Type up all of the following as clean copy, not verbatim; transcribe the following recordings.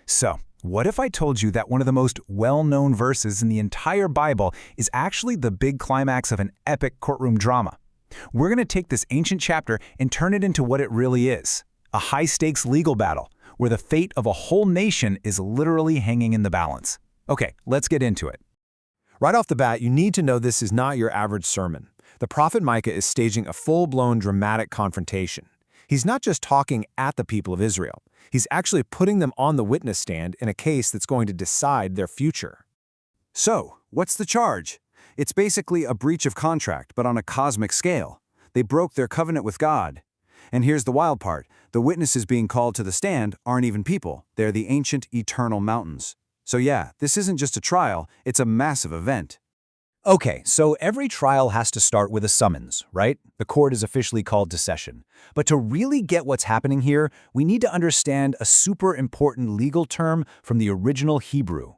So, what if I told you that one of the most well-known verses in the entire Bible is actually the big climax of an epic courtroom drama? We're going to take this ancient chapter and turn it into what it really is, a high-stakes legal battle where the fate of a whole nation is literally hanging in the balance. Okay, let's get into it. Right off the bat, you need to know this is not your average sermon. The prophet Micah is staging a full-blown dramatic confrontation. He's not just talking at the people of Israel. He's actually putting them on the witness stand in a case that's going to decide their future. So, what's the charge? It's basically a breach of contract, but on a cosmic scale. They broke their covenant with God. And here's the wild part. The witnesses being called to the stand aren't even people. They're the ancient, eternal mountains. So yeah, this isn't just a trial, it's a massive event. Okay, so every trial has to start with a summons, right? The court is officially called to session. But to really get what's happening here, we need to understand a super important legal term from the original Hebrew.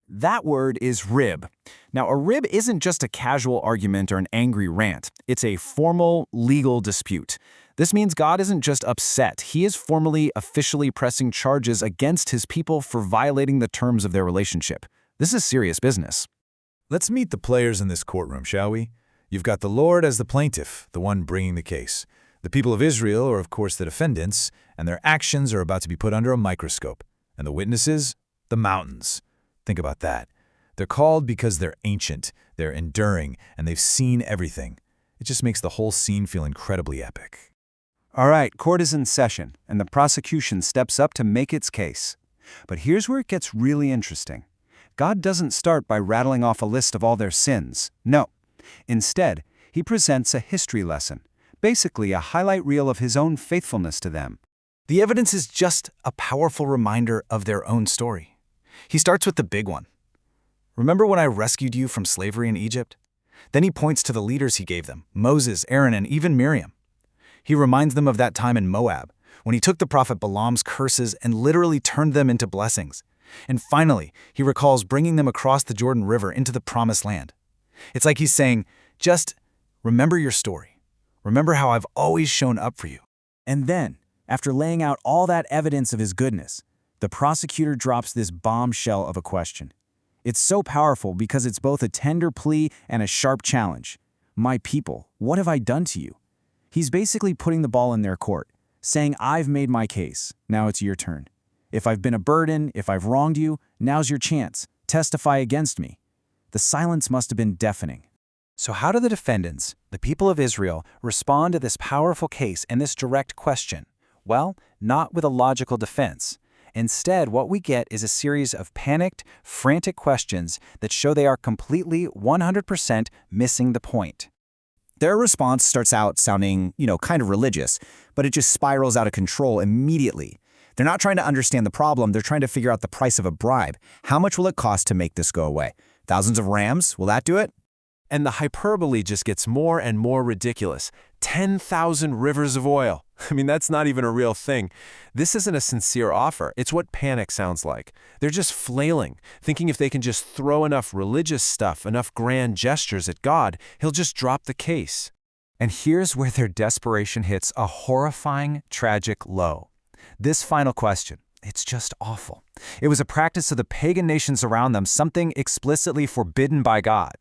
That word is rib. Now, a rib isn't just a casual argument or an angry rant. It's a formal, legal dispute. This means God isn't just upset. He is formally, officially pressing charges against his people for violating the terms of their relationship. This is serious business. Let's meet the players in this courtroom, shall we? You've got the Lord as the plaintiff, the one bringing the case. The people of Israel are, of course, the defendants, and their actions are about to be put under a microscope. And the witnesses? The mountains. Think about that. They're called because they're ancient, they're enduring, and they've seen everything. It just makes the whole scene feel incredibly epic. All right, court is in session, and the prosecution steps up to make its case. But here's where it gets really interesting. God doesn't start by rattling off a list of all their sins. No. Instead, he presents a history lesson, basically a highlight reel of his own faithfulness to them. The evidence is just a powerful reminder of their own story. He starts with the big one. Remember when I rescued you from slavery in Egypt? Then he points to the leaders he gave them, Moses, Aaron, and even Miriam. He reminds them of that time in Moab, when he took the prophet Balaam's curses and literally turned them into blessings. And finally, he recalls bringing them across the Jordan River into the Promised Land. It's like he's saying, just remember your story. Remember how I've always shown up for you. And then, after laying out all that evidence of his goodness, the prosecutor drops this bombshell of a question. It's so powerful because it's both a tender plea and a sharp challenge. My people, what have I done to you? He's basically putting the ball in their court, saying, I've made my case, now it's your turn. If I've been a burden, if I've wronged you, now's your chance. Testify against me. The silence must have been deafening. So how do the defendants, the people of Israel, respond to this powerful case and this direct question? Well, not with a logical defense. Instead, what we get is a series of panicked, frantic questions that show they are completely, 100% missing the point. Their response starts out sounding, kind of religious, but it just spirals out of control immediately. They're not trying to understand the problem, they're trying to figure out the price of a bribe. How much will it cost to make this go away? Thousands of rams? Will that do it? And the hyperbole just gets more and more ridiculous. 10,000 rivers of oil. I mean, that's not even a real thing. This isn't a sincere offer. It's what panic sounds like. They're just flailing, thinking if they can just throw enough religious stuff, enough grand gestures at God, he'll just drop the case. And here's where their desperation hits a horrifying, tragic low. This final question, it's just awful. It was a practice of the pagan nations around them, something explicitly forbidden by God.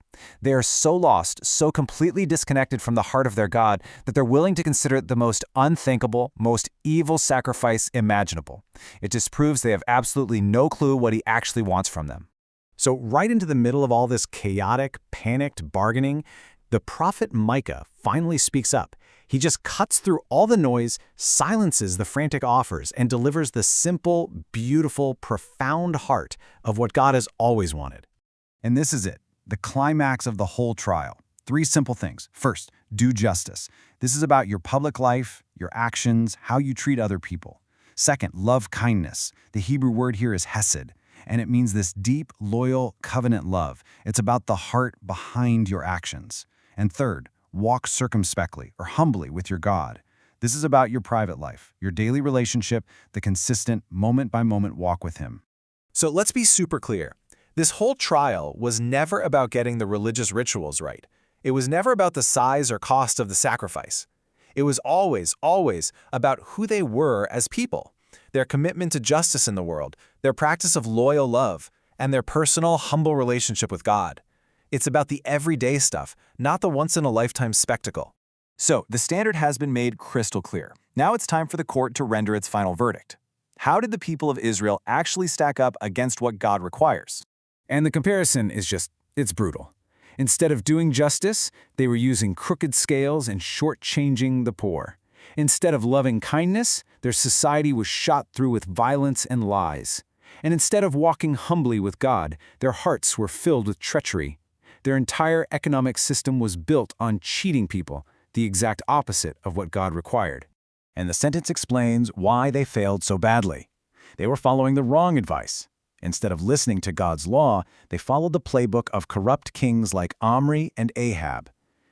They are so lost, so completely disconnected from the heart of their God, that they're willing to consider it the most unthinkable, most evil sacrifice imaginable. It disproves they have absolutely no clue what he actually wants from them. So right into the middle of all this chaotic, panicked bargaining, the prophet Micah finally speaks up. He just cuts through all the noise, silences the frantic offers, and delivers the simple, beautiful, profound heart of what God has always wanted. And this is it, the climax of the whole trial. 3 simple things. First, do justice. This is about your public life, your actions, how you treat other people. Second, love kindness. The Hebrew word here is hesed, and it means this deep, loyal, covenant love. It's about the heart behind your actions. And third, walk circumspectly or humbly with your God. This is about your private life, your daily relationship, the consistent, moment-by-moment walk with him. So let's be super clear. This whole trial was never about getting the religious rituals right. It was never about the size or cost of the sacrifice. It was always about who they were as people. their commitment to justice in the world, their practice of loyal love, and their personal, humble relationship with God. It's about the everyday stuff, not the once-in-a-lifetime spectacle. So, the standard has been made crystal clear. Now it's time for the court to render its final verdict. How did the people of Israel actually stack up against what God requires? And the comparison is it's brutal. Instead of doing justice, they were using crooked scales and shortchanging the poor. Instead of loving kindness, their society was shot through with violence and lies. And instead of walking humbly with God, their hearts were filled with treachery. Their entire economic system was built on cheating people, the exact opposite of what God required. And the sentence explains why they failed so badly. They were following the wrong advice. Instead of listening to God's law, they followed the playbook of corrupt kings like Omri and Ahab.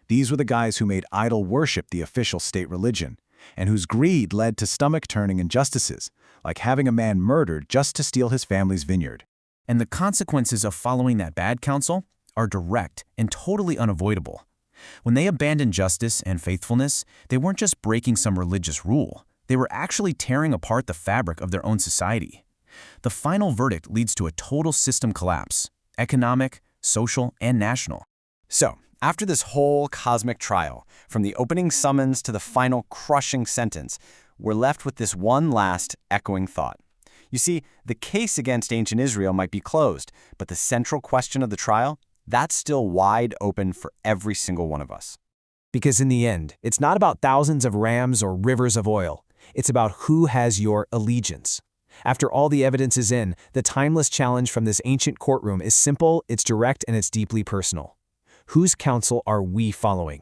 These were the guys who made idol worship the official state religion, and whose greed led to stomach-turning injustices, like having a man murdered just to steal his family's vineyard. And the consequences of following that bad counsel are direct and totally unavoidable. When they abandoned justice and faithfulness, they weren't just breaking some religious rule. They were actually tearing apart the fabric of their own society. The final verdict leads to a total system collapse, economic, social, and national. So, after this whole cosmic trial, from the opening summons to the final crushing sentence, we're left with this one last echoing thought. You see, the case against ancient Israel might be closed, but the central question of the trial, that's still wide open for every single one of us. Because in the end, it's not about thousands of rams or rivers of oil. It's about who has your allegiance. After all the evidence is in, the timeless challenge from this ancient courtroom is simple, it's direct, and it's deeply personal. Whose counsel are we following?